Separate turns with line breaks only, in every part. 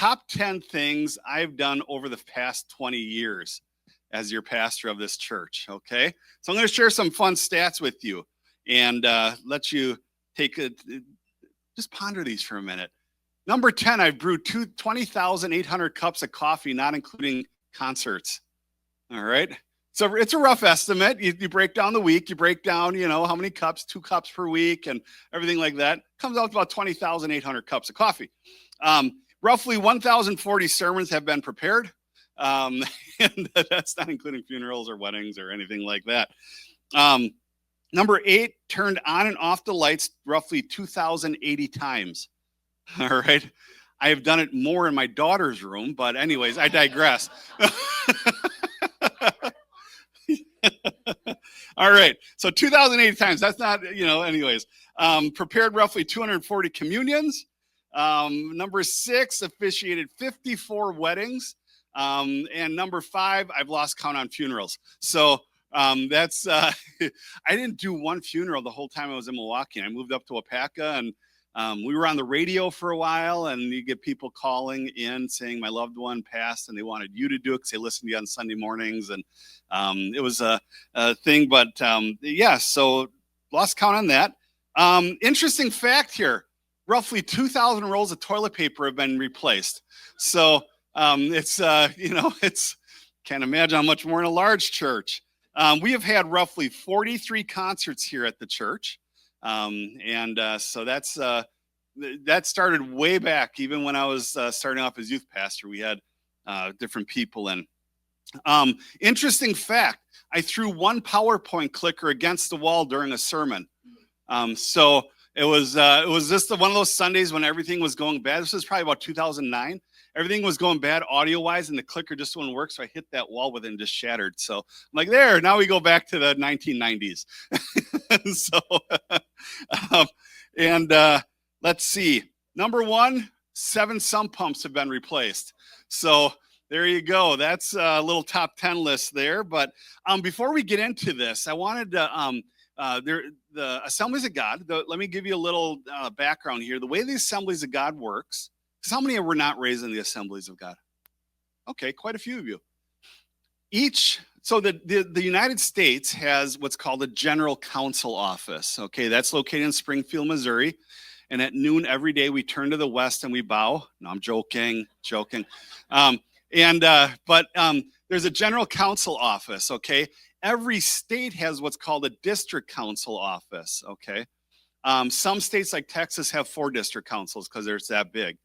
top 10 things I've done over the past 20 years as your pastor of this church. Okay. So I'm going to share some fun stats with you and let you just ponder these for a minute. Number 10, I've brewed 20,800 cups of coffee, not including concerts. All right. So it's a rough estimate. You break down the week, you break down, how many cups, 2 cups per week and everything like that. Comes out to about 20,800 cups of coffee. Roughly 1,040 sermons have been prepared. And that's not including funerals or weddings or anything like that. Number 8, turned on and off the lights roughly 2,080 times. All right. I have done it more in my daughter's room, but anyways, I digress. All right. So 2,080 times. That's not, anyways. Prepared roughly 240 communions. Number 6, officiated 54 weddings. And number 5, I've lost count on funerals. So that's, I didn't do one funeral the whole time I was in Milwaukee. I moved up to Wapaka and we were on the radio for a while, and you get people calling in saying my loved one passed and they wanted you to do it because they listened to you on Sunday mornings. And it was a thing, but yeah, so lost count on that. Interesting fact here, roughly 2,000 rolls of toilet paper have been replaced. So it's, can't imagine how much more in a large church. We have had roughly 43 concerts here at the church. So that started way back, even when I was starting off as youth pastor. We had different people in. Interesting fact, I threw one PowerPoint clicker against the wall during a sermon. So it was just one of those Sundays when everything was going bad. This was probably about 2009. Everything was going bad audio-wise, and the clicker just wouldn't work, so I hit that wall with it and just shattered. So I'm like, there, now we go back to the 1990s. Let's see. Number 1, 7 sump pumps have been replaced. So there you go. That's a little top 10 list there. But before we get into this, I wanted to the Assemblies of God. Let me give you a little background here. The way the Assemblies of God works. Because how many were not raised in the Assemblies of God? Okay, quite a few of you. So the United States has what's called a General Council office. Okay, that's located in Springfield, Missouri. And at noon every day, we turn to the west and we bow. No, I'm joking. But there's a General Council office. Okay, every state has what's called a District Council office. Okay, some states like Texas have 4 district councils because they're that big.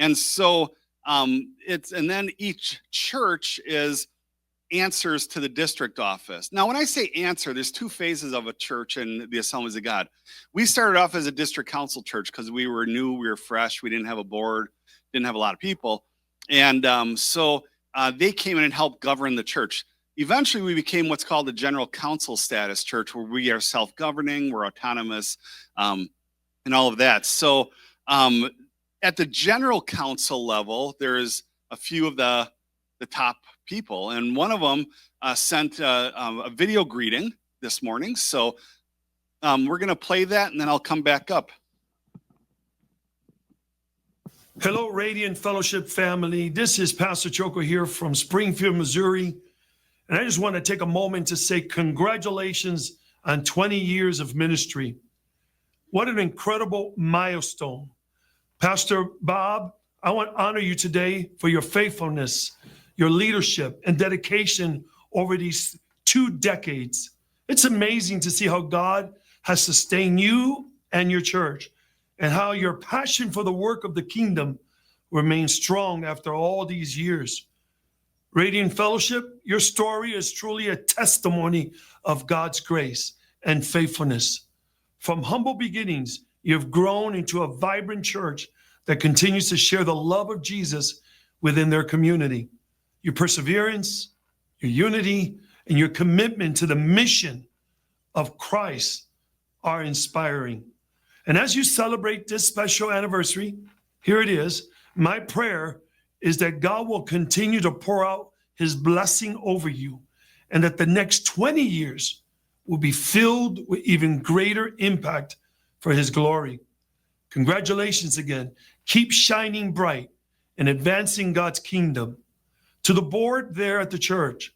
And so and then each church answers to the district office. Now, when I say answer, there's 2 phases of a church in the Assemblies of God. We started off as a district council church because we were new, we were fresh, we didn't have a board, didn't have a lot of people. And so they came in and helped govern the church. Eventually, we became what's called a general council status church, where we are self-governing, we're autonomous, and all of that. So at the general council level, there's a few of the top people, and one of them sent a video greeting this morning. So we're going to play that, and then I'll come back up.
Hello, Radiant Fellowship family. This is Pastor Choco here from Springfield, Missouri. And I just want to take a moment to say congratulations on 20 years of ministry. What an incredible milestone. Pastor Bob, I want to honor you today for your faithfulness, your leadership, and dedication over these 2 decades. It's amazing to see how God has sustained you and your church, and how your passion for the work of the kingdom remains strong after all these years. Radiant Fellowship, your story is truly a testimony of God's grace and faithfulness. From humble beginnings, you've grown into a vibrant church that continues to share the love of Jesus within their community. Your perseverance, your unity, and your commitment to the mission of Christ are inspiring. And as you celebrate this special anniversary, here it is, my prayer is that God will continue to pour out his blessing over you, and that the next 20 years will be filled with even greater impact for his glory. Congratulations again. Keep shining bright in advancing God's kingdom. To the board there at the church,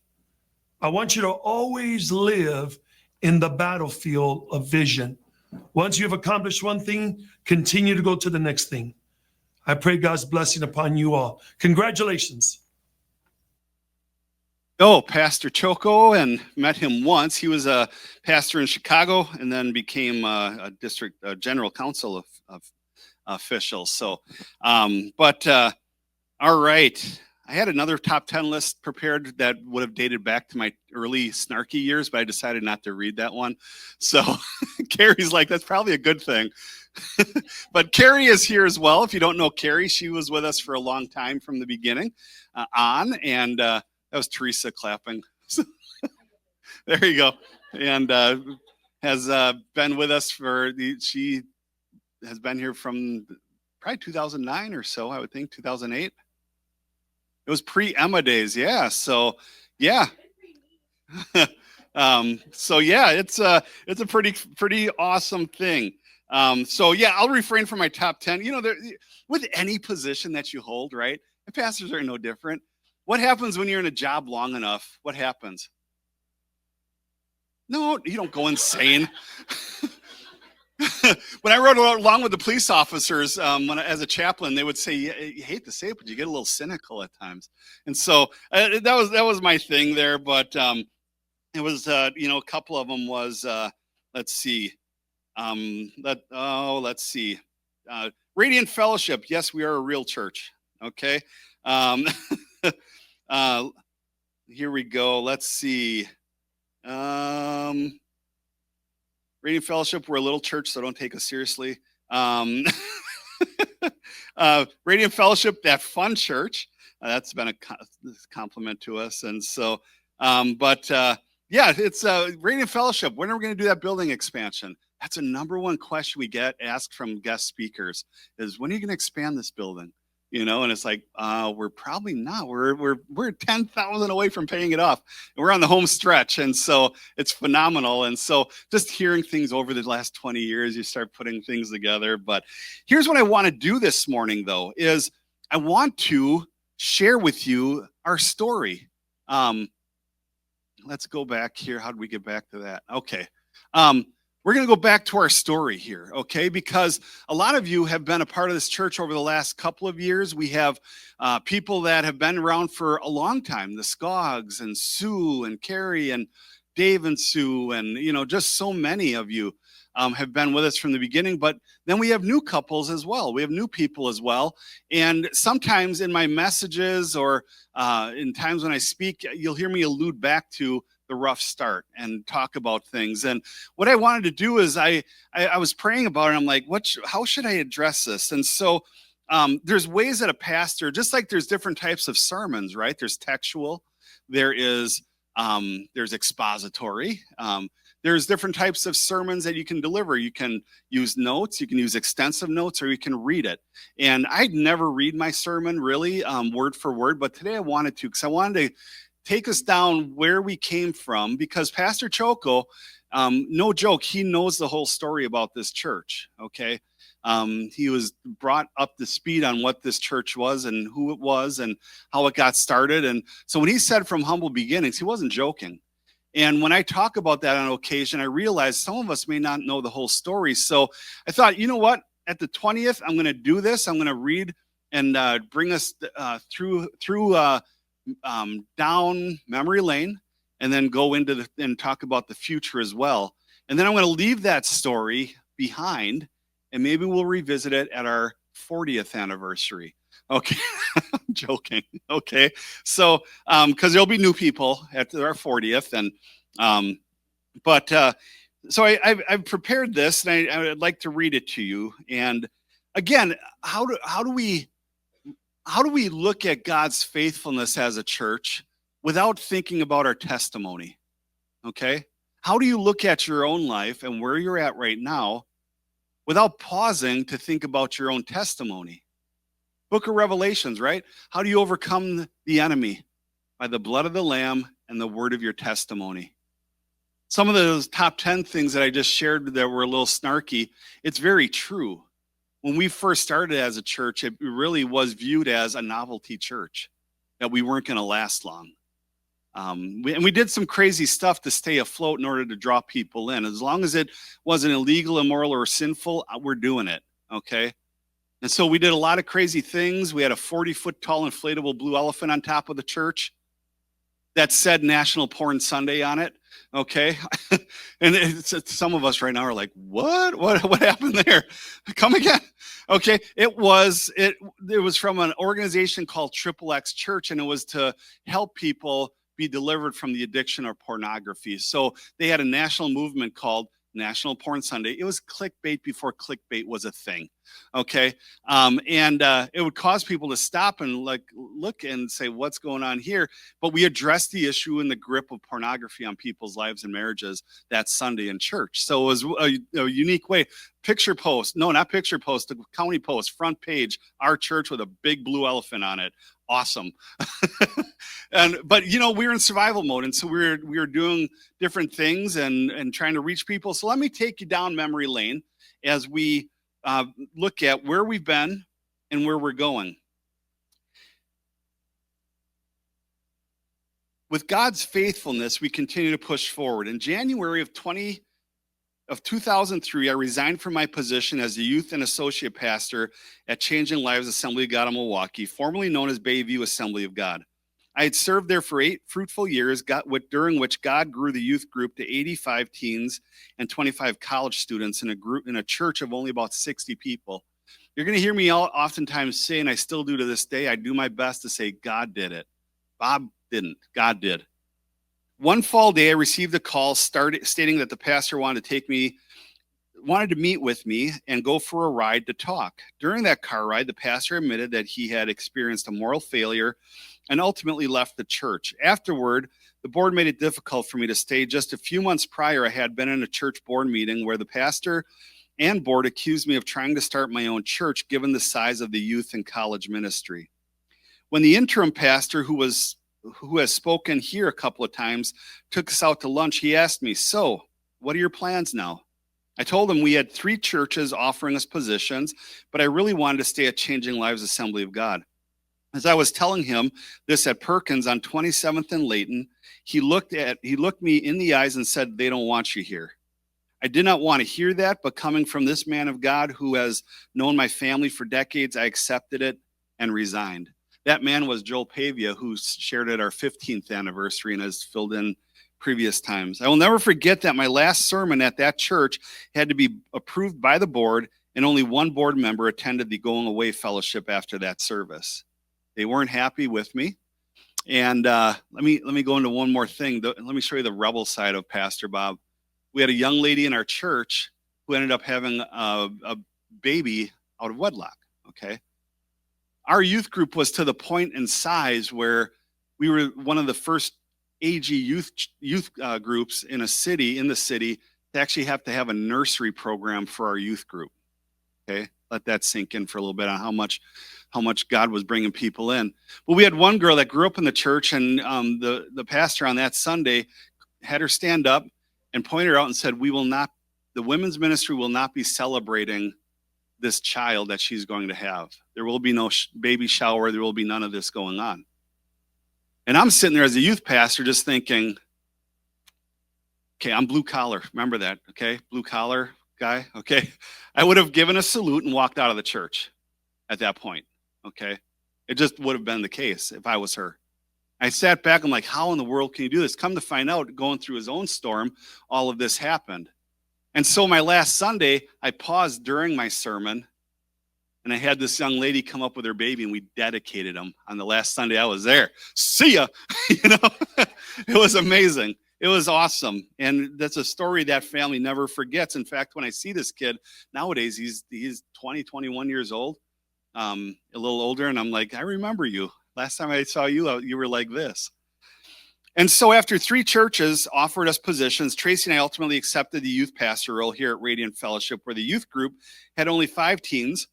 I want you to always live in the battlefield of vision. Once you've accomplished one thing, continue to go to the next thing. I pray God's blessing upon you all. Congratulations.
Oh, Pastor Choco, and met him once. He was a pastor in Chicago and then became a district general council of official. So, all right. I had another top 10 list prepared that would have dated back to my early snarky years, but I decided not to read that one. So Carrie's like, that's probably a good thing. But Carrie is here as well. If you don't know Carrie, she was with us for a long time from the beginning on, and that was Teresa clapping. There you go. And has been with us she has been here from probably 2009 or so, I would think, 2008. It was pre-Emma days, yeah. So, yeah. So yeah, it's a pretty awesome thing. So yeah, I'll refrain from my top 10. You know, with any position that you hold, right? And pastors are no different. What happens when you're in a job long enough? What happens? No, you don't go insane. When I rode along with the police officers, as a chaplain, they would say, "You hate to say it, but you get a little cynical at times." And so that was my thing there. But it was, a couple of them was, let's see, Radiant Fellowship. Yes, we are a real church. Okay. Here we go. Let's see. Radiant Fellowship, we're a little church, so don't take us seriously. Radiant Fellowship, that fun church, that's been a compliment to us. And so, yeah, it's Radiant Fellowship. When are we going to do that building expansion? That's a number one question we get asked from guest speakers is, when are you going to expand this building? You know, and it's like, we're probably not. We're 10,000 away from paying it off. And we're on the home stretch, and so it's phenomenal. And so just hearing things over the last 20 years, you start putting things together. But here's what I want to do this morning, though, is I want to share with you our story. Let's go back here. How did we get back to that? Okay. We're going to go back to our story here, okay? Because a lot of you have been a part of this church over the last couple of years. We have people that have been around for a long time, the Skoggs and Sue and Carrie and Dave and Sue, and, just so many of you have been with us from the beginning. But then we have new couples as well. We have new people as well. And sometimes in my messages or in times when I speak, you'll hear me allude back to the rough start and talk about things. And what I wanted to do is I was praying about it. I'm like, how should I address this? And so there's ways that a pastor, just like there's different types of sermons, right? There's textual, there's expository, there's different types of sermons that you can deliver. You can use notes, you can use extensive notes, or you can read it. And I'd never read my sermon really word for word, but today I wanted to, because I wanted to take us down where we came from, because Pastor Choco, no joke, he knows the whole story about this church, okay? He was brought up to speed on what this church was and who it was and how it got started. And so when he said from humble beginnings, he wasn't joking. And when I talk about that on occasion, I realize some of us may not know the whole story. So I thought, you know what? At the 20th, I'm going to do this. I'm going to read and bring us through down memory lane, and then go into and talk about the future as well. And then I'm going to leave that story behind, and maybe we'll revisit it at our 40th anniversary. Okay. I'm joking. Okay. So, because there'll be new people at our 40th, and so I've prepared this, and I would like to read it to you. And again, how do we look at God's faithfulness as a church without thinking about our testimony? Okay? How do you look at your own life and where you're at right now without pausing to think about your own testimony? Book of Revelations, right? How do you overcome the enemy? By the blood of the Lamb and the word of your testimony. Some of those top 10 things that I just shared that were a little snarky, it's very true. when we first started as a church, it really was viewed as a novelty church, that we weren't going to last long. And we did some crazy stuff to stay afloat in order to draw people in. As long as it wasn't illegal, immoral, or sinful, we're doing it, okay? And so we did a lot of crazy things. We had a 40-foot tall inflatable blue elephant on top of the church that said National Porn Sunday on it, okay? And some of us right now are like, what happened there? Come again? Okay, it was from an organization called Triple X Church, and it was to help people be delivered from the addiction of pornography. So they had a national movement called National Porn Sunday. It was clickbait before clickbait was a thing, okay? It would cause people to stop and like look and say, what's going on here? But we addressed the issue in the grip of pornography on people's lives and marriages that Sunday in church. So it was a unique way. Picture post, no, not picture post, the county post, front page, our church with a big blue elephant on it. Awesome. But we were in survival mode, and so we were doing different things and trying to reach people. So let me take you down memory lane as we look at where we've been and where we're going. With God's faithfulness, we continue to push forward. In January of 2003, I resigned from my position as the youth and associate pastor at Changing Lives Assembly of God in Milwaukee, formerly known as Bayview Assembly of God. I had served there for 8 fruitful years, during which God grew the youth group to 85 teens and 25 college students in a church of only about 60 people. You're going to hear me oftentimes say, and I still do to this day, I do my best to say, God did it. Bob didn't. God did. One fall day, I received a call stating that the pastor wanted to meet with me and go for a ride to talk. During that car ride, the pastor admitted that he had experienced a moral failure and ultimately left the church. Afterward, the board made it difficult for me to stay. Just a few months prior, I had been in a church board meeting where the pastor and board accused me of trying to start my own church, given the size of the youth and college ministry. When the interim pastor, who has spoken here a couple of times, took us out to lunch, he asked me, "So, what are your plans now?" I told him we had 3 churches offering us positions, but I really wanted to stay at Changing Lives Assembly of God. As I was telling him this at Perkins on 27th and Layton, he looked me in the eyes and said, "They don't want you here." I did not want to hear that, but coming from this man of God who has known my family for decades, I accepted it and resigned. That man was Joel Pavia, who shared at our 15th anniversary and has filled in previous times. I will never forget that my last sermon at that church had to be approved by the board, and only one board member attended the going away fellowship after that service. They weren't happy with me. And let me go into one more thing. Let me show you the rebel side of Pastor Bob. We had a young lady in our church who ended up having a baby out of wedlock, okay? Our youth group was to the point in size where we were one of the first AG youth groups in the city to actually have to have a nursery program for our youth group. Okay, let that sink in for a little bit on how much God was bringing people in. But we had one girl that grew up in the church, and the pastor on that Sunday had her stand up and point her out and said, the women's ministry will not be celebrating this child that she's going to have. There will be no baby shower. There will be none of this going on. And I'm sitting there as a youth pastor just thinking, okay, I'm blue collar. Remember that, okay? Blue collar guy, okay? I would have given a salute and walked out of the church at that point, okay? It just would have been the case if I was her. I sat back, I'm like, how in the world can you do this? Come to find out, going through his own storm, all of this happened. And so my last Sunday, I paused during my sermon, and I had this young lady come up with her baby, and we dedicated him on the last Sunday I was there. See ya! It was amazing. It was awesome. And that's a story that family never forgets. In fact, when I see this kid nowadays, he's 20, 21 years old, a little older, and I'm like, I remember you. Last time I saw you, you were like this. And so after 3 churches offered us positions, Tracy and I ultimately accepted the youth pastor role here at Radiant Fellowship, where the youth group had only 5 teens.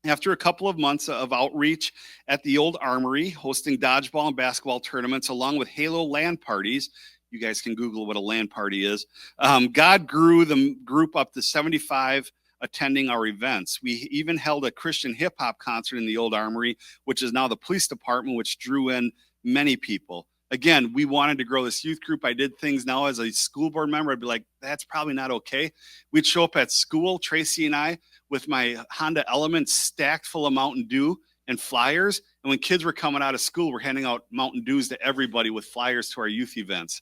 After a couple of months of outreach at the old armory, hosting dodgeball and basketball tournaments, along with Halo LAN parties, you guys can Google what a LAN party is, God grew the group up to 75 attending our events. We even held a Christian hip hop concert in the old armory, which is now the police department, which drew in many people. Again, we wanted to grow this youth group. I did things now as a school board member. I'd be like, that's probably not okay. We'd show up at school, Tracy and I, with my Honda Element stacked full of Mountain Dew and flyers. And when kids were coming out of school, we're handing out Mountain Dews to everybody with flyers to our youth events.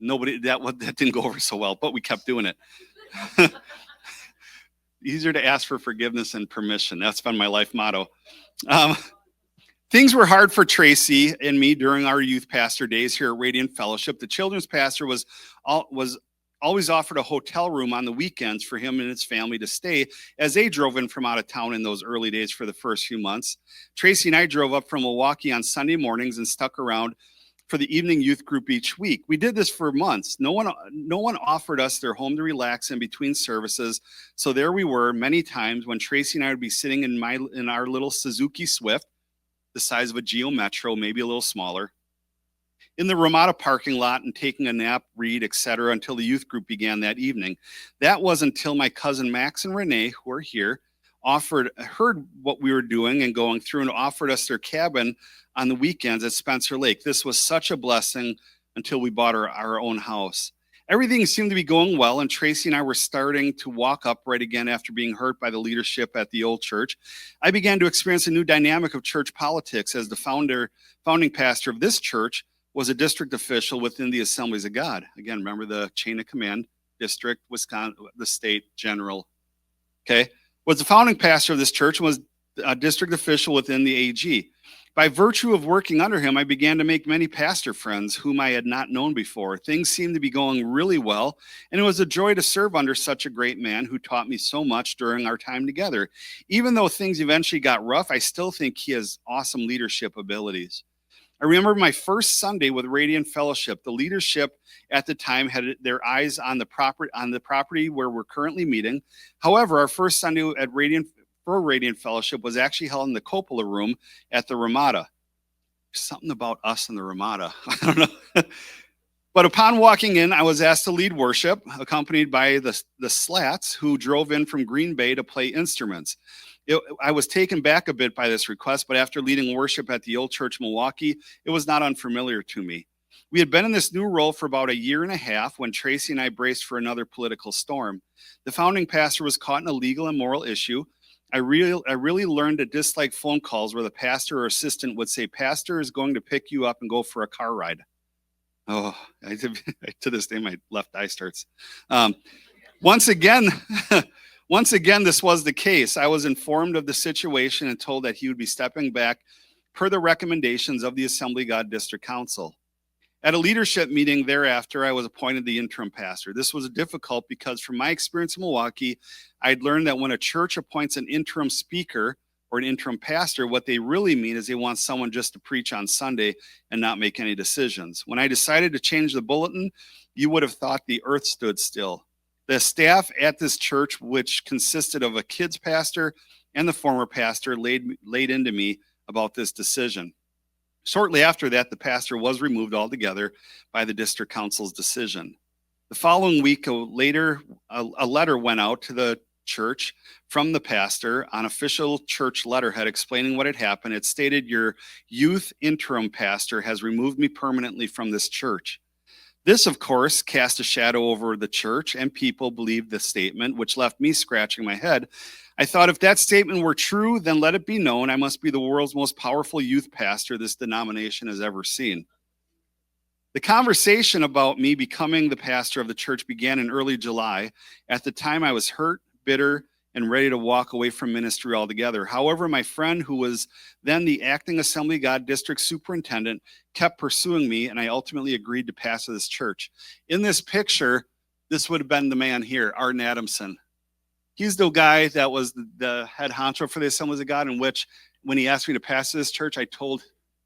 That didn't go over so well, but we kept doing it. Easier to ask for forgiveness and permission. That's been my life motto. Things were hard for Tracy and me during our youth pastor days here at Radiant Fellowship. The children's pastor was always offered a hotel room on the weekends for him and his family to stay as they drove in from out of town in those early days for the first few months. Tracy and I drove up from Milwaukee on Sunday mornings and stuck around for the evening youth group each week. We did this for months. No one offered us their home to relax in between services. So there we were many times when Tracy and I would be sitting in our little Suzuki Swift, the size of a Geo Metro, maybe a little smaller, in the Ramada parking lot and taking a nap, read, etc., until the youth group began that evening. That was until my cousin Max and Renee, who are here, heard what we were doing and going through and offered us their cabin on the weekends at Spencer Lake. This was such a blessing until we bought our own house. Everything seemed to be going well, and Tracy and I were starting to walk upright again after being hurt by the leadership at the old church. I began to experience a new dynamic of church politics as the founding pastor of this church was a district official within the Assemblies of God. Again, remember the chain of command: district, Wisconsin, the state, general. Okay, was the founding pastor of this church and was a district official within the AG. By virtue of working under him, I began to make many pastor friends whom I had not known before. Things seemed to be going really well, and it was a joy to serve under such a great man who taught me so much during our time together. Even though things eventually got rough, I still think he has awesome leadership abilities. I remember my first Sunday with Radiant Fellowship. The leadership at the time had their eyes on the property where we're currently meeting. However, our first Sunday at Radiant Fellowship was actually held in the Coppola room at the Ramada. Something about us and the Ramada. I don't know. But upon walking in, I was asked to lead worship, accompanied by the Slats, who drove in from Green Bay to play instruments. I was taken back a bit by this request, but after leading worship at the old church Milwaukee, it was not unfamiliar to me. We had been in this new role for about a year and a half when Tracy and I braced for another political storm. The founding pastor was caught in a legal and moral issue. I really learned to dislike phone calls where the pastor or assistant would say, "Pastor is going to pick you up and go for a car ride." Oh, to this day, my left eye starts. Once again, this was the case. I was informed of the situation and told that he would be stepping back per the recommendations of the Assembly of God District Council. At a leadership meeting thereafter, I was appointed the interim pastor. This was difficult because from my experience in Milwaukee, I'd learned that when a church appoints an interim speaker or an interim pastor, what they really mean is they want someone just to preach on Sunday and not make any decisions. When I decided to change the bulletin, you would have thought the earth stood still. The staff at this church, which consisted of a kids pastor and the former pastor, laid into me about this decision. Shortly after that, the pastor was removed altogether by the district council's decision. The following week, a letter went out to the church from the pastor on official church letterhead explaining what had happened. It stated, "Your youth interim pastor has removed me permanently from this church." This, of course, cast a shadow over the church, and people believed the statement, which left me scratching my head. I thought, if that statement were true, then let it be known I must be the world's most powerful youth pastor this denomination has ever seen. The conversation about me becoming the pastor of the church began in early July. At the time, I was hurt, bitter, and ready to walk away from ministry altogether. However, my friend, who was then the acting Assembly of God district superintendent, kept pursuing me, and I ultimately agreed to pastor this church. In this picture, this would have been the man here, Arden Adamson. He's the guy that was the head honcho for the Assemblies of God, in which, when he asked me to pastor this church, I told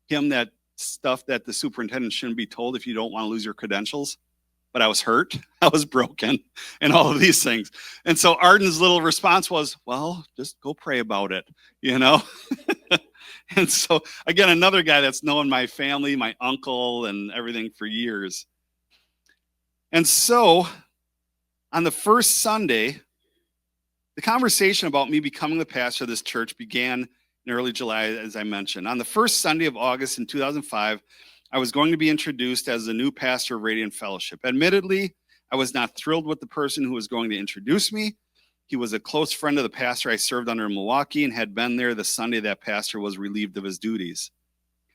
him that stuff that the superintendent shouldn't be told if you don't want to lose your credentials. But I was hurt, I was broken, and all of these things. And so Arden's little response was, "Well, just go pray about it, you know?" And so, again, another guy that's known my family, my uncle, and everything for years. And so, on the first Sunday The conversation about me becoming the pastor of this church began in early July, as I mentioned. On the first Sunday of August in 2005, I was going to be introduced as the new pastor of Radiant Fellowship. Admittedly, I was not thrilled with the person who was going to introduce me. He was a close friend of the pastor I served under in Milwaukee and had been there the Sunday that pastor was relieved of his duties.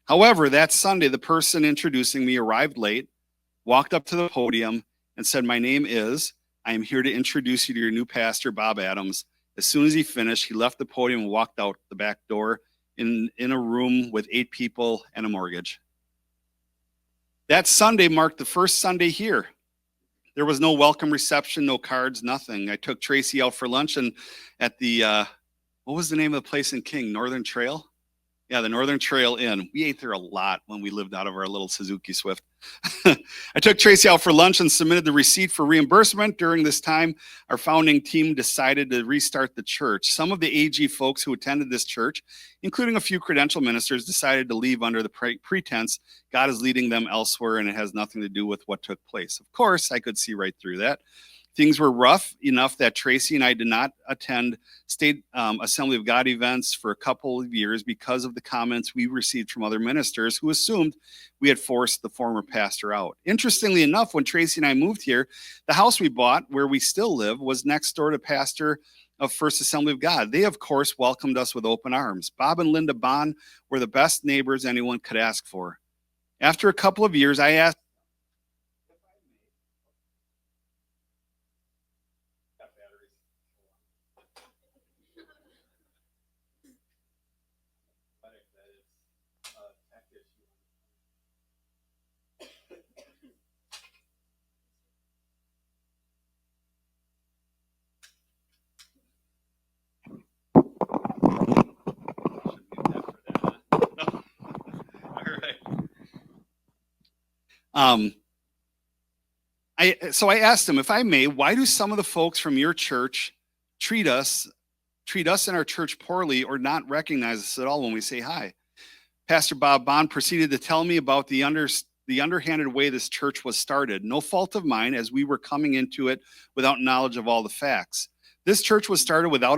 However, that Sunday, the person introducing me arrived late, walked up to the podium, and said, "My name is, I am here to introduce you to your new pastor, Bob Adams." As soon as he finished, he left the podium and walked out the back door in a room with 8 people and a mortgage. That Sunday marked the first Sunday here. There was no welcome reception, no cards, nothing. I took Tracy out for lunch and at the, what was the name of the place in King? Northern Trail? Yeah, the Northern Trail Inn. We ate there a lot when we lived out of our little Suzuki Swift. I took Tracy out for lunch and submitted the receipt for reimbursement. During this time, our founding team decided to restart the church. Some of the AG folks who attended this church, including a few credential ministers, decided to leave under the pretense God is leading them elsewhere and it has nothing to do with what took place. Of course, I could see right through that. Things were rough enough that Tracy and I did not attend state Assembly of God events for a couple of years because of the comments we received from other ministers who assumed we had forced the former pastor out. Interestingly enough, when Tracy and I moved here, the house we bought, where we still live, was next door to pastor of First Assembly of God. They, of course, welcomed us with open arms. Bob and Linda Bond were the best neighbors anyone could ask for. After a couple of years, I asked, I asked him, if I may, why do some of the folks from your church treat us in our church poorly or not recognize us at all when we say hi? Pastor Bob Bond proceeded to tell me about the underhanded way this church was started. No fault of mine, as we were coming into it without knowledge of all the facts. This church was started without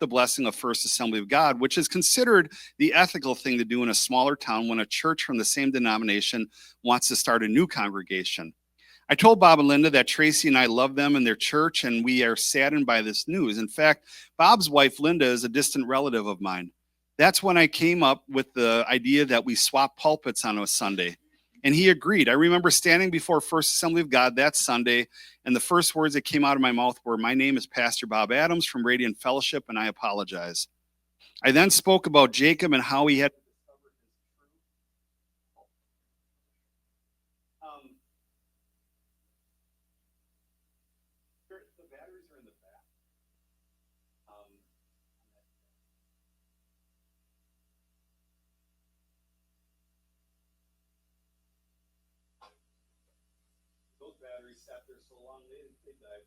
the blessing of First Assembly of God, which is considered the ethical thing to do in a smaller town when a church from the same denomination wants to start a new congregation. I told Bob and Linda that Tracy and I love them and their church, and we are saddened by this news. In fact, Bob's wife, Linda, is a distant relative of mine. That's when I came up with the idea that we swap pulpits on a Sunday. And he agreed. I remember standing before First Assembly of God that Sunday, and the first words that came out of my mouth were, "My name is Pastor Bob Adams from Radiant Fellowship, and I apologize." I then spoke about Jacob and how he had discovered his true. The batteries are in the back. Those batteries sat there so long they died.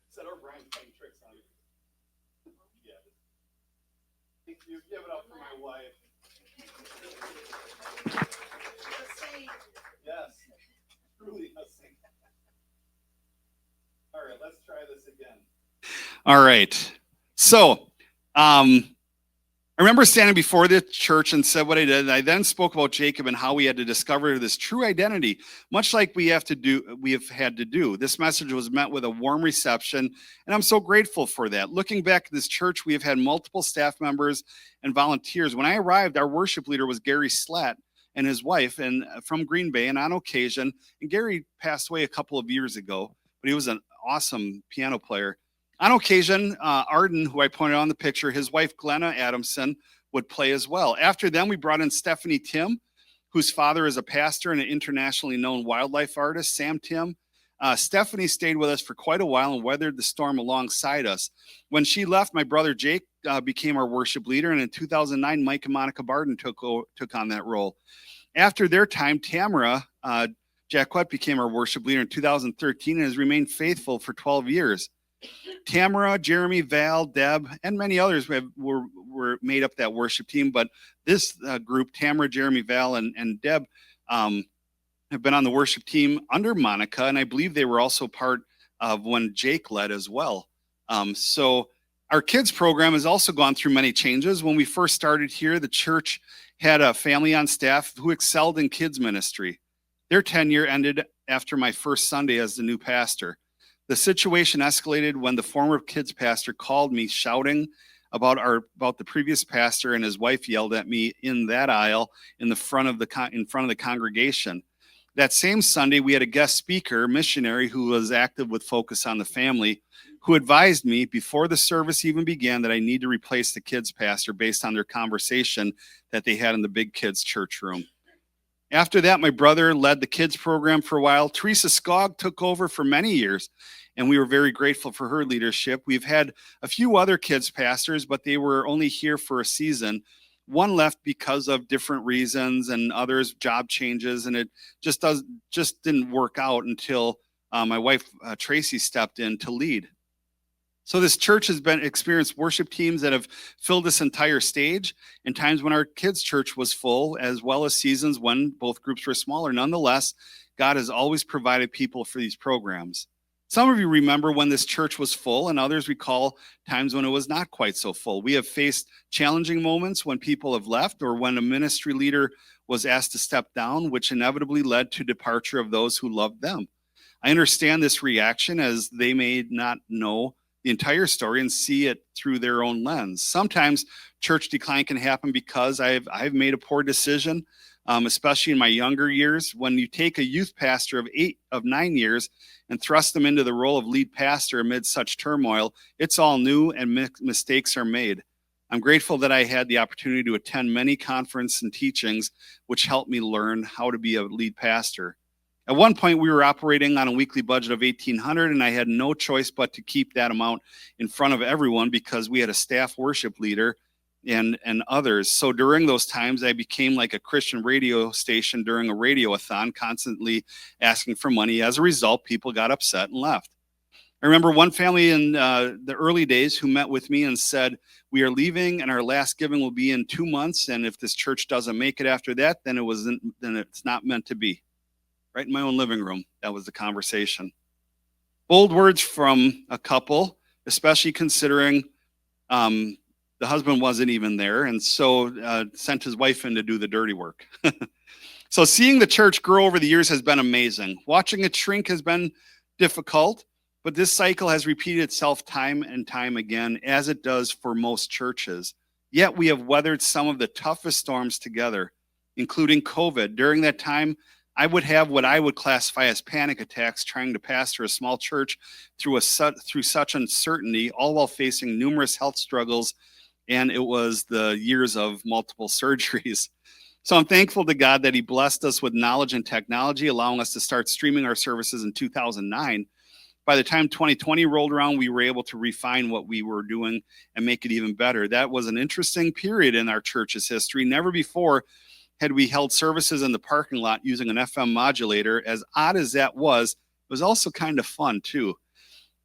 Said, "Oh, Brian's playing tricks on you." Yeah. You give it up for my wife. Yes, truly a saint. All right, let's try this again. All right. So, I remember standing before the church and said what I did. And I then spoke about Jacob and how we had to discover this true identity, much like we have had to do. This message was met with a warm reception, and I'm so grateful for that. Looking back at this church, we have had multiple staff members and volunteers. When I arrived, our worship leader was Gary Slatt and his wife, and from Green Bay. And on occasion, and Gary passed away a couple of years ago, but he was an awesome piano player. On occasion, Arden, who I pointed out in the picture, his wife, Glenna Adamson, would play as well. After them, we brought in Stephanie Tim, whose father is a pastor and an internationally known wildlife artist, Sam Tim. Stephanie stayed with us for quite a while and weathered the storm alongside us. When she left, my brother Jake became our worship leader, and in 2009, Mike and Monica Barden took on that role. After their time, Tamara Jacquette became our worship leader in 2013 and has remained faithful for 12 years. Tamara, Jeremy, Val, Deb, and many others were made up that worship team. But this group, Tamara, Jeremy, Val, and Deb, have been on the worship team under Monica, and I believe they were also part of when Jake led as well. So our kids program has also gone through many changes. When we first started here, the church had a family on staff who excelled in kids ministry. Their tenure ended after my first Sunday as the new pastor. The situation escalated when the former kids pastor called me shouting about the previous pastor, and his wife yelled at me in that aisle in front of the congregation. That same Sunday, we had a guest speaker, missionary, who was active with Focus on the Family, who advised me before the service even began that I need to replace the kids pastor based on their conversation that they had in the big kids church room. After that, my brother led the kids program for a while. Teresa Skog took over for many years, and we were very grateful for her leadership. We've had a few other kids pastors, but they were only here for a season. One left because of different reasons, and others job changes, and it just didn't work out until my wife Tracy stepped in to lead. So this church has experienced worship teams that have filled this entire stage, and times when our kids' church was full, as well as seasons when both groups were smaller. Nonetheless, God has always provided people for these programs. Some of you remember when this church was full, and others recall times when it was not quite so full. We have faced challenging moments when people have left, or when a ministry leader was asked to step down, which inevitably led to departure of those who loved them. I understand this reaction, as they may not know the entire story and see it through their own lens. Sometimes church decline can happen because I've made a poor decision, especially in my younger years. When you take a youth pastor of 9 years and thrust them into the role of lead pastor amid such turmoil, it's all new and mistakes are made. I'm grateful that I had the opportunity to attend many conferences and teachings, which helped me learn how to be a lead pastor. At one point, we were operating on a weekly budget of $1,800, and I had no choice but to keep that amount in front of everyone because we had a staff worship leader and others. So during those times, I became like a Christian radio station during a radio-a-thon, constantly asking for money. As a result, people got upset and left. I remember one family in the early days who met with me and said, "We are leaving, and our last giving will be in 2 months, and if this church doesn't make it after that, then it's not meant to be." Right in my own living room, that was the conversation. Bold words from a couple, especially considering the husband wasn't even there, and so sent his wife in to do the dirty work. So seeing the church grow over the years has been amazing. Watching it shrink has been difficult, but this cycle has repeated itself time and time again, as it does for most churches. Yet we have weathered some of the toughest storms together, including COVID. During that time, I would have what I would classify as panic attacks trying to pastor a small church through such uncertainty, all while facing numerous health struggles, and it was the years of multiple surgeries. So I'm thankful to God that He blessed us with knowledge and technology, allowing us to start streaming our services in 2009. By the time 2020 rolled around, we were able to refine what we were doing and make it even better. That was an interesting period in our church's history. Never before had we held services in the parking lot using an FM modulator. As odd as that was, it was also kind of fun too.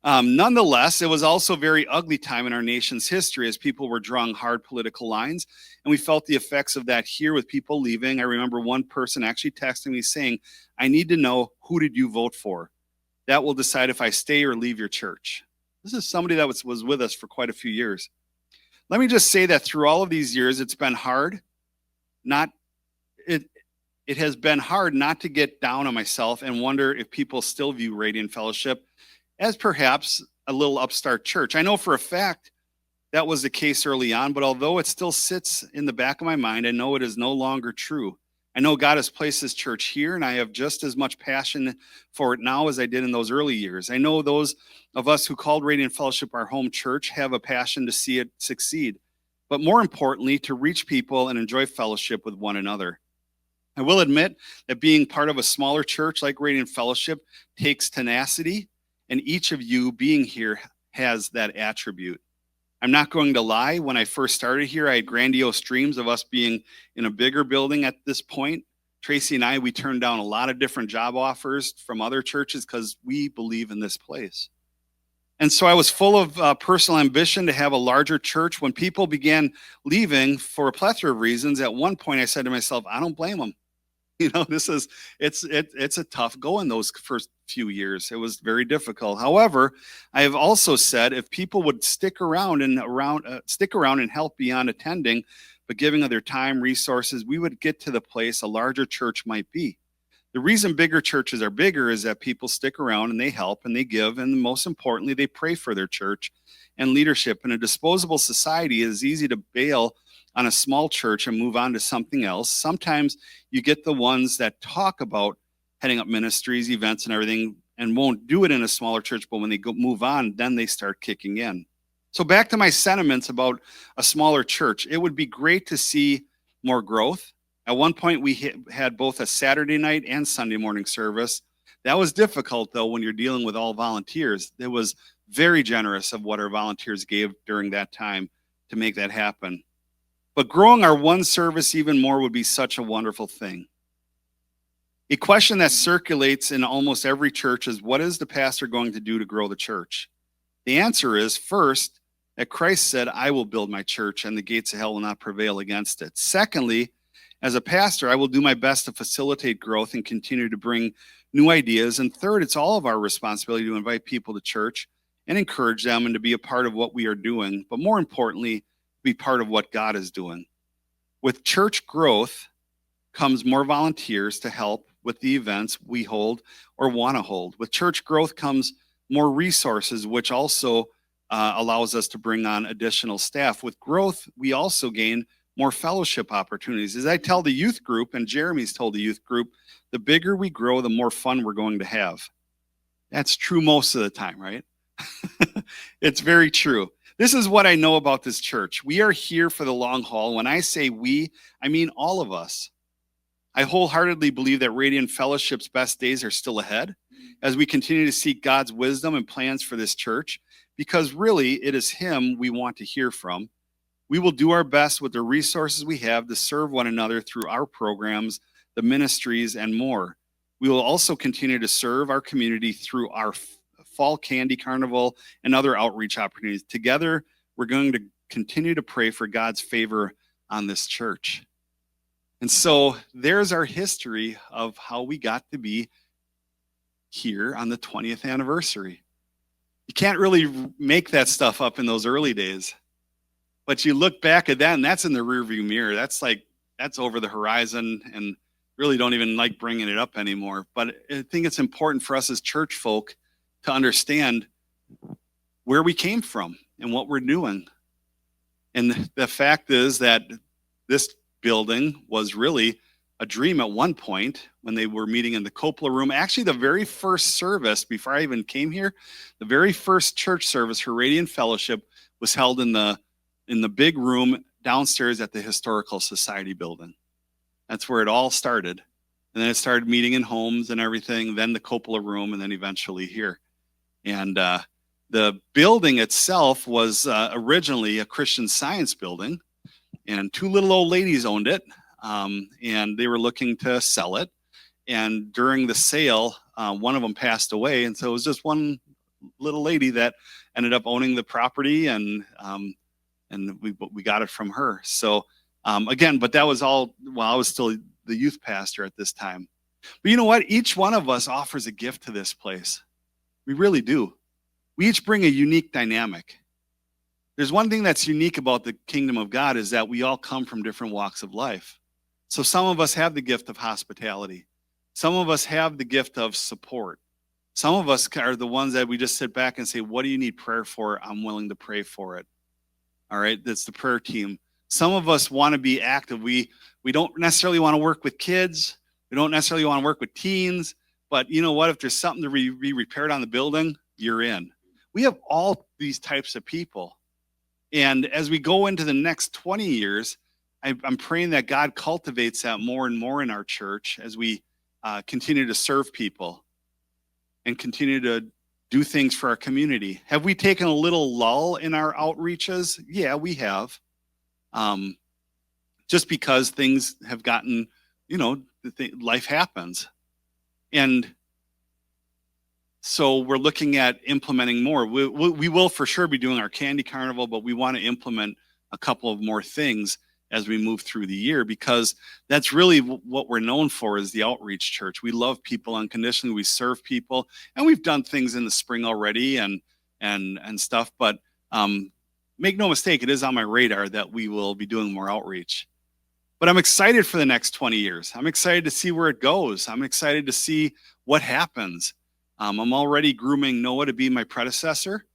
Nonetheless, it was also a very ugly time in our nation's history as people were drawing hard political lines, and we felt the effects of that here with people leaving. I remember one person actually texting me saying, "I need to know, who did you vote for? That will decide if I stay or leave your church." This is somebody that was with us for quite a few years. Let me just say that through all of these years, it's been hard. It has been hard not to get down on myself and wonder if people still view Radiant Fellowship as perhaps a little upstart church. I know for a fact that was the case early on, but although it still sits in the back of my mind, I know it is no longer true. I know God has placed His church here, and I have just as much passion for it now as I did in those early years. I know those of us who called Radiant Fellowship our home church have a passion to see it succeed, but more importantly, to reach people and enjoy fellowship with one another. I will admit that being part of a smaller church like Radiant Fellowship takes tenacity, and each of you being here has that attribute. I'm not going to lie, when I first started here, I had grandiose dreams of us being in a bigger building at this point. Tracy and I, we turned down a lot of different job offers from other churches because we believe in this place. And so I was full of personal ambition to have a larger church. When people began leaving for a plethora of reasons, at one point I said to myself, I don't blame them. It's a tough go in those first few years. It was very difficult. However, I have also said if people would stick around and help beyond attending, but giving of their time, resources, we would get to the place a larger church might be. The reason bigger churches are bigger is that people stick around and they help and they give, and most importantly, they pray for their church and leadership. In a disposable society, it is easy to bail on a small church and move on to something else. Sometimes you get the ones that talk about heading up ministries, events, and everything, and won't do it in a smaller church, but when they move on, then they start kicking in. So back to my sentiments about a smaller church. It would be great to see more growth. At one point, we had both a Saturday night and Sunday morning service. That was difficult, though, when you're dealing with all volunteers. It was very generous of what our volunteers gave during that time to make that happen. But growing our one service even more would be such a wonderful thing. A question that circulates in almost every church is, what is the pastor going to do to grow the church? The answer is, first, that Christ said, I will build my church and the gates of hell will not prevail against it. Secondly, as a pastor, I will do my best to facilitate growth and continue to bring new ideas. And third, it's all of our responsibility to invite people to church and encourage them and to be a part of what we are doing. But more importantly, be part of what God is doing. With church growth comes more volunteers to help with the events we hold or want to hold. With church growth comes more resources, which also allows us to bring on additional staff. With growth, we also gain more fellowship opportunities. As I tell the youth group, and Jeremy's told the youth group, the bigger we grow, the more fun we're going to have. That's true most of the time, right? It's very true. This is what I know about this church. We are here for the long haul. When I say we, I mean all of us. I wholeheartedly believe that Radiant Fellowship's best days are still ahead as we continue to seek God's wisdom and plans for this church, because really it is Him we want to hear from. We will do our best with the resources we have to serve one another through our programs, the ministries, and more. We will also continue to serve our community through our Fall Candy Carnival and other outreach opportunities. Together, we're going to continue to pray for God's favor on this church. And so there's our history of how we got to be here on the 20th anniversary. You can't really make that stuff up in those early days. But you look back at that, and that's in the rearview mirror. That's over the horizon, and really don't even like bringing it up anymore. But I think it's important for us as church folk to understand where we came from and what we're doing. And the fact is that this building was really a dream at one point when they were meeting in the Coppola room. Actually, the very first service, before I even came here, the very first church service for Radiant Fellowship was held in the big room downstairs at the Historical Society building. That's where it all started. And then it started meeting in homes and everything, then the Coppola room, and then eventually here. And the building itself was originally a Christian Science building, and two little old ladies owned it, and they were looking to sell it. And during the sale, one of them passed away, and so it was just one little lady that ended up owning the property, and we got it from her. So again, but that was all while I was still the youth pastor at this time. But you know what? Each one of us offers a gift to this place. We really do. We each bring a unique dynamic. There's one thing that's unique about the kingdom of God is that we all come from different walks of life. So some of us have the gift of hospitality. Some of us have the gift of support. Some of us are the ones that we just sit back and say, what do you need prayer for? I'm willing to pray for it. All right, that's the prayer team. Some of us want to be active. We don't necessarily want to work with kids. We don't necessarily want to work with teens. But you know what? If there's something to be repaired on the building, you're in. We have all these types of people. And as we go into the next 20 years, I'm praying that God cultivates that more and more in our church as we continue to serve people and continue to do things for our community. Have we taken a little lull in our outreaches? Yeah, we have. Just because things have gotten, life happens. And so we're looking at implementing more. We will for sure be doing our candy carnival, but we want to implement a couple of more things as we move through the year, because that's really what we're known for, is the outreach church. We love people unconditionally. We serve people, and we've done things in the spring already and stuff. But make no mistake, it is on my radar that we will be doing more outreach. But I'm excited for the next 20 years. I'm excited to see where it goes. I'm excited to see what happens. I'm already grooming Noah to be my predecessor.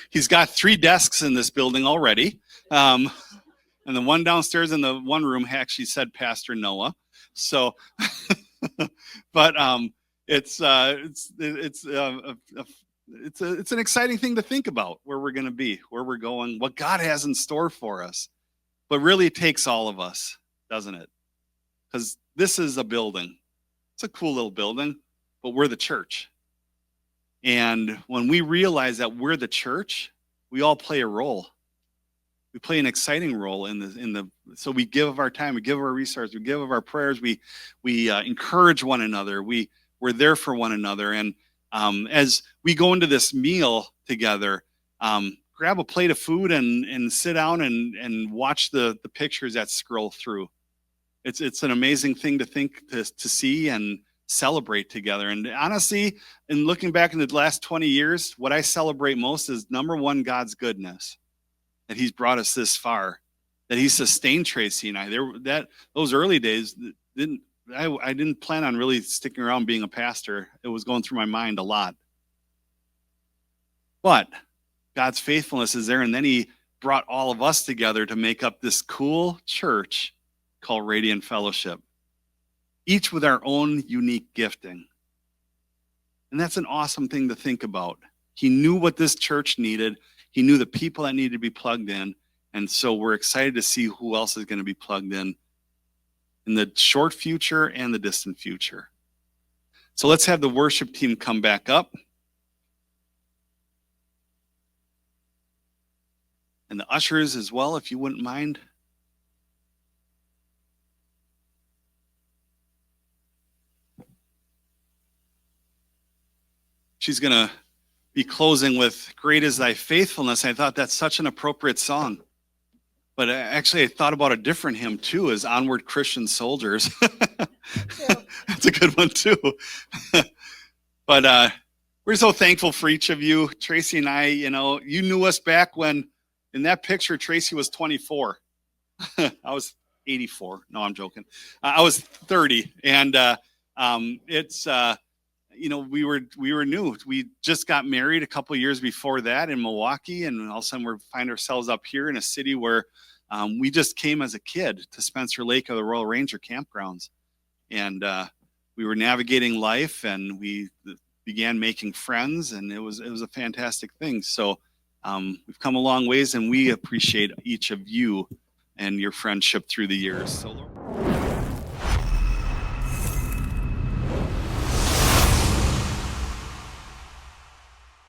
He's got 3 desks in this building already. And the one downstairs in the one room actually said Pastor Noah. So, but it's an exciting thing to think about, where we're going to be, where we're going, what God has in store for us. But really, it takes all of us, doesn't it? Because this is a building. It's a cool little building, but we're the church. And when we realize that we're the church, we all play a role. We play an exciting role so we give of our time, we give of our resources, we give of our prayers, we encourage one another, we're there for one another. And as we go into this meal together, grab a plate of food and sit down and watch the pictures that scroll through. It's an amazing thing to see and celebrate together. And honestly, in looking back in the last 20 years, what I celebrate most is, number one, God's goodness, that he's brought us this far, that he sustained Tracy and I. Those early days, I didn't plan on really sticking around being a pastor. It was going through my mind a lot. But God's faithfulness is there, and then he brought all of us together to make up this cool church called Radiant Fellowship, each with our own unique gifting. And that's an awesome thing to think about. He knew what this church needed. He knew the people that needed to be plugged in. And so we're excited to see who else is going to be plugged in the short future and the distant future. So let's have the worship team come back up. And the ushers as well, if you wouldn't mind. She's going to be closing with "Great is Thy Faithfulness." I thought that's such an appropriate song. But actually, I thought about a different hymn too, as "Onward Christian Soldiers." That's a good one too. But we're so thankful for each of you. Tracy and I, you knew us back when, in that picture, Tracy was 24. I was 84. No, I'm joking. I was 30. And we were new. We just got married a couple of years before that in Milwaukee, and all of a sudden we find ourselves up here in a city where we just came as a kid to Spencer Lake or the Royal Ranger campgrounds, and we were navigating life, and we began making friends, and it was a fantastic thing. So we've come a long ways, and we appreciate each of you and your friendship through the years. So, Lord.